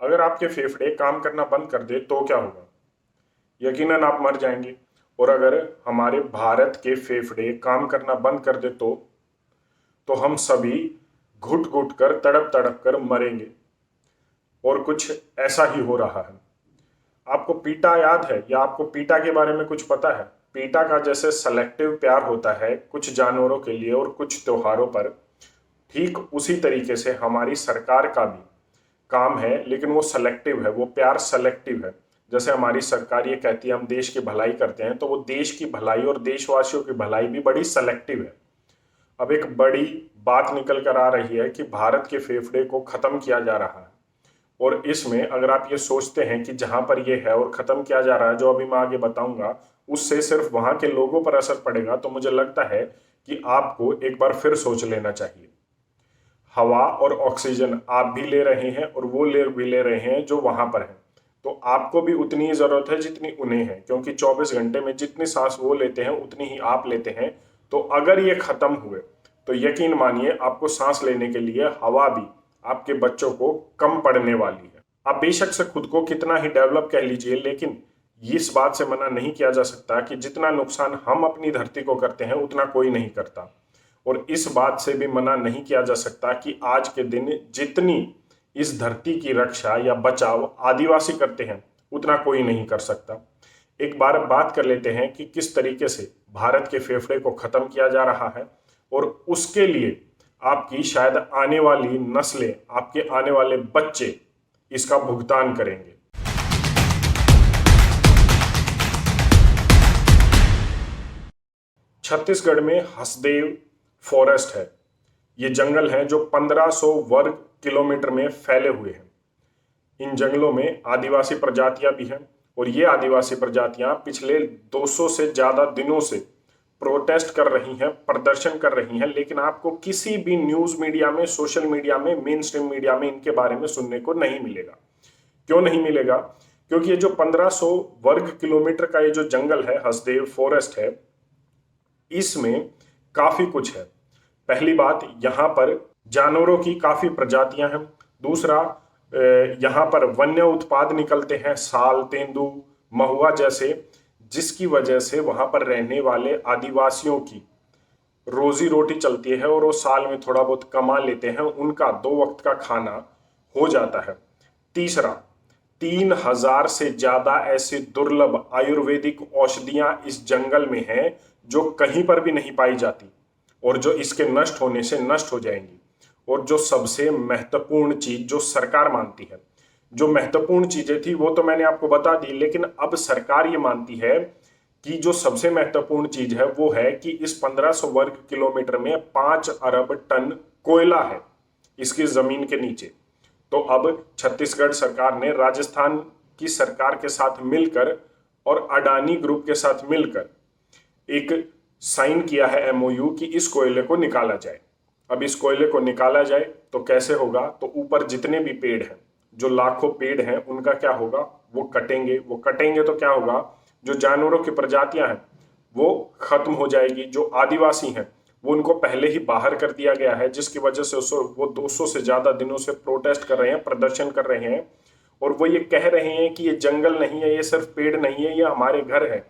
अगर आपके फेफड़े काम करना बंद कर दे तो क्या होगा? यकीनन आप मर जाएंगे। और अगर हमारे भारत के फेफड़े काम करना बंद कर दे तो हम सभी घुट घुट कर तड़प तड़प कर मरेंगे। और कुछ ऐसा ही हो रहा है। आपको पीटा याद है, या आपको पीटा के बारे में कुछ पता है? पीटा का जैसे सेलेक्टिव प्यार होता है कुछ जानवरों के लिए और कुछ त्योहारों पर, ठीक उसी तरीके से हमारी सरकार का भी काम है, लेकिन वो सेलेक्टिव है, वो प्यार सेलेक्टिव है। जैसे हमारी सरकार ये कहती है हम देश की भलाई करते हैं, तो वो देश की भलाई और देशवासियों की भलाई भी बड़ी सेलेक्टिव है। अब एक बड़ी बात निकल कर आ रही है कि भारत के फेफड़े को खत्म किया जा रहा है। और इसमें अगर आप ये सोचते हैं कि जहां पर ये है और खत्म किया जा रहा है, जो अभी मैं आगे बताऊंगा, उससे सिर्फ वहां के लोगों पर असर पड़ेगा, तो मुझे लगता है कि आपको एक बार फिर सोच लेना चाहिए। हवा और ऑक्सीजन आप भी ले रहे हैं और वो भी ले रहे हैं जो वहां पर है। तो आपको भी उतनी ही जरूरत है जितनी उन्हें है, क्योंकि 24 घंटे में जितनी सांस वो लेते हैं उतनी ही आप लेते हैं। तो अगर ये खत्म हुए तो यकीन मानिए आपको सांस लेने के लिए हवा भी आपके बच्चों को कम पड़ने वाली है। आप बेशक से खुद को कितना ही डेवलप कह लीजिए, लेकिन इस बात से मना नहीं किया जा सकता कि जितना नुकसान हम अपनी धरती को करते हैं उतना कोई नहीं करता। और इस बात से भी मना नहीं किया जा सकता कि आज के दिन जितनी इस धरती की रक्षा या बचाव आदिवासी करते हैं उतना कोई नहीं कर सकता। एक बार बात कर लेते हैं कि किस तरीके से भारत के फेफड़े को खत्म किया जा रहा है, और उसके लिए आपकी शायद आने वाली नस्लें, आपके आने वाले बच्चे इसका भुगतान करेंगे। छत्तीसगढ़ में हसदेव फॉरेस्ट है। ये जंगल हैं जो 1500 वर्ग किलोमीटर में फैले हुए हैं। इन जंगलों में आदिवासी प्रजातियां भी हैं, और ये आदिवासी प्रजातियां पिछले 200 से ज्यादा दिनों से प्रोटेस्ट कर रही हैं, प्रदर्शन कर रही हैं, लेकिन आपको किसी भी न्यूज मीडिया में, सोशल मीडिया में, मेन स्ट्रीम मीडिया में इनके बारे में सुनने को नहीं मिलेगा। क्यों नहीं मिलेगा? क्योंकि ये जो 1500 वर्ग किलोमीटर का ये जो जंगल है, हसदेव फॉरेस्ट है, इसमें काफी कुछ है। पहली बात, यहाँ पर जानवरों की काफी प्रजातियां हैं। दूसरा, यहाँ पर वन्य उत्पाद निकलते हैं, साल, तेंदू, महुआ जैसे, जिसकी वजह से वहां पर रहने वाले आदिवासियों की रोजी रोटी चलती है और वो साल में थोड़ा बहुत कमा लेते हैं, उनका 2 वक्त का खाना हो जाता है। तीसरा, 3000 से ज्यादा ऐसे दुर्लभ आयुर्वेदिक औषधियां इस जंगल में हैं जो कहीं पर भी नहीं पाई जाती, और जो इसके नष्ट होने से नष्ट हो जाएंगी। और जो सबसे महत्वपूर्ण चीज जो सरकार मानती है, जो महत्वपूर्ण चीजें थी वो तो मैंने आपको बता दी, लेकिन अब सरकार ये मानती है कि जो सबसे महत्वपूर्ण चीज है वो है कि इस 1500 वर्ग किलोमीटर में 5 अरब टन कोयला है इसकी जमीन के नीचे। तो अब छत्तीसगढ़ सरकार ने राजस्थान की सरकार के साथ मिलकर और अडानी ग्रुप के साथ मिलकर एक साइन किया है एमओयू कि इस कोयले को निकाला जाए। अब इस कोयले को निकाला जाए तो कैसे होगा? तो ऊपर जितने भी पेड़ हैं, जो लाखों पेड़ हैं, उनका क्या होगा? वो कटेंगे तो क्या होगा? जो जानवरों की प्रजातियां हैं वो खत्म हो जाएगी। जो आदिवासी हैं वो उनको पहले ही बाहर कर दिया गया है, जिसकी वजह से वो 200 से ज्यादा दिनों से प्रोटेस्ट कर रहे हैं, प्रदर्शन कर रहे हैं, और वो ये कह रहे हैं कि ये जंगल नहीं है, ये सिर्फ पेड़ नहीं है, ये हमारे घर है।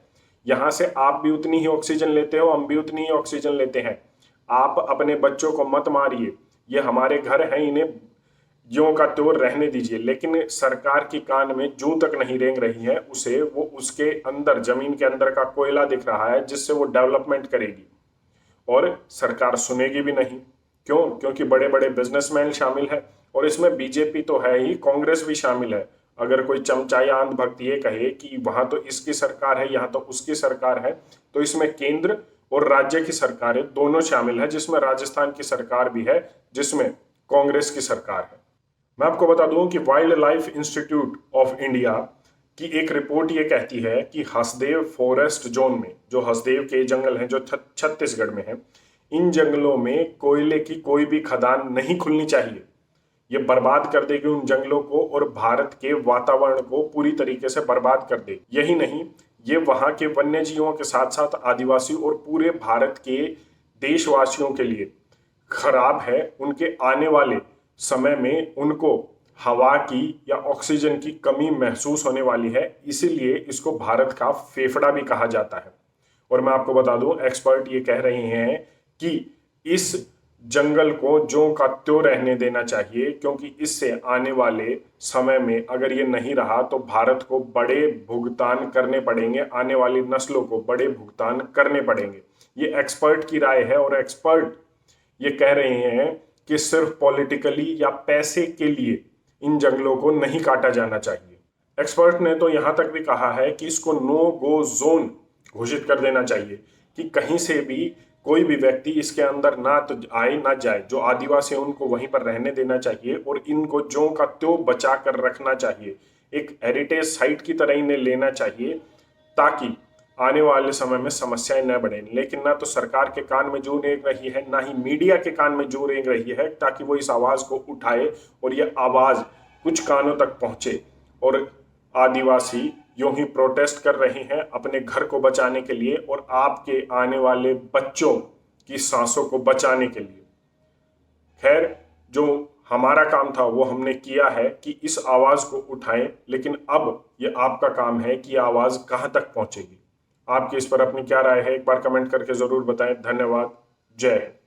यहाँ से आप भी उतनी ही ऑक्सीजन लेते हो, हम भी उतनी ही ऑक्सीजन लेते हैं। आप अपने बच्चों को मत मारिए, ये हमारे घर हैं, इन्हें ज्यों का त्यों रहने दीजिए। लेकिन सरकार की कान में जूं तक नहीं रेंग रही है, उसे वो उसके अंदर, जमीन के अंदर का कोयला दिख रहा है जिससे वो डेवलपमेंट करेगी, और सरकार सुनेगी भी नहीं। क्यों? क्योंकि बड़े बड़े बिजनेसमैन शामिल है, और इसमें बीजेपी तो है ही, कांग्रेस भी शामिल है। अगर कोई चमचा या अंधभक्त ये कहे कि वहां तो इसकी सरकार है, यहाँ तो उसकी सरकार है, तो इसमें केंद्र और राज्य की सरकारें दोनों शामिल है, जिसमें राजस्थान की सरकार भी है, जिसमें कांग्रेस की सरकार है। मैं आपको बता दूं कि wild life institute of India की एक रिपोर्ट ये कहती है कि हसदेव फॉरेस्ट जोन में, जो हसदेव के जंगल हैं जो छत्तीसगढ़ में है, इन जंगलों में कोयले की कोई भी खदान नहीं खुलनी चाहिए। ये बर्बाद कर देगी उन जंगलों को और भारत के वातावरण को पूरी तरीके से बर्बाद कर देगी। यही नहीं, ये वहां के वन्य जीवों के साथ साथ आदिवासी और पूरे भारत के देशवासियों के लिए खराब है। उनके आने वाले समय में उनको हवा की या ऑक्सीजन की कमी महसूस होने वाली है, इसीलिए इसको भारत का फेफड़ा भी कहा जाता है। और मैं आपको बता दूं, एक्सपर्ट ये कह रहे हैं कि इस जंगल को ज्यों का त्यों रहने देना चाहिए, क्योंकि इससे आने वाले समय में अगर ये नहीं रहा तो भारत को बड़े भुगतान करने पड़ेंगे, आने वाली नस्लों को बड़े भुगतान करने पड़ेंगे। ये एक्सपर्ट की राय है और एक्सपर्ट ये कह रहे हैं कि सिर्फ पॉलिटिकली या पैसे के लिए इन जंगलों को नहीं काटा जाना चाहिए। एक्सपर्ट ने तो यहां तक भी कहा है कि इसको नो गो जोन घोषित कर देना चाहिए कि कहीं से भी कोई भी व्यक्ति इसके अंदर ना तो आए ना जाए। जो आदिवासी हैं उनको वहीं पर रहने देना चाहिए और इनको ज्यों का त्यों बचा कर रखना चाहिए। एक हेरिटेज साइट की तरह इन्हें लेना चाहिए ताकि आने वाले समय में समस्याएं न बढ़े। लेकिन ना तो सरकार के कान में जू रेंग रही है, ना ही मीडिया के कान में जू रेंग रही है ताकि वो इस आवाज को उठाए और ये आवाज कुछ कानों तक पहुंचे। और आदिवासी यूं ही प्रोटेस्ट कर रहे हैं अपने घर को बचाने के लिए और आपके आने वाले बच्चों की सांसों को बचाने के लिए। खैर, जो हमारा काम था वो हमने किया है कि इस आवाज को उठाएं, लेकिन अब ये आपका काम है कि आवाज कहां तक पहुंचेगी। आपकी इस पर अपनी क्या राय है, एक बार कमेंट करके जरूर बताएं। धन्यवाद। जय हिंद।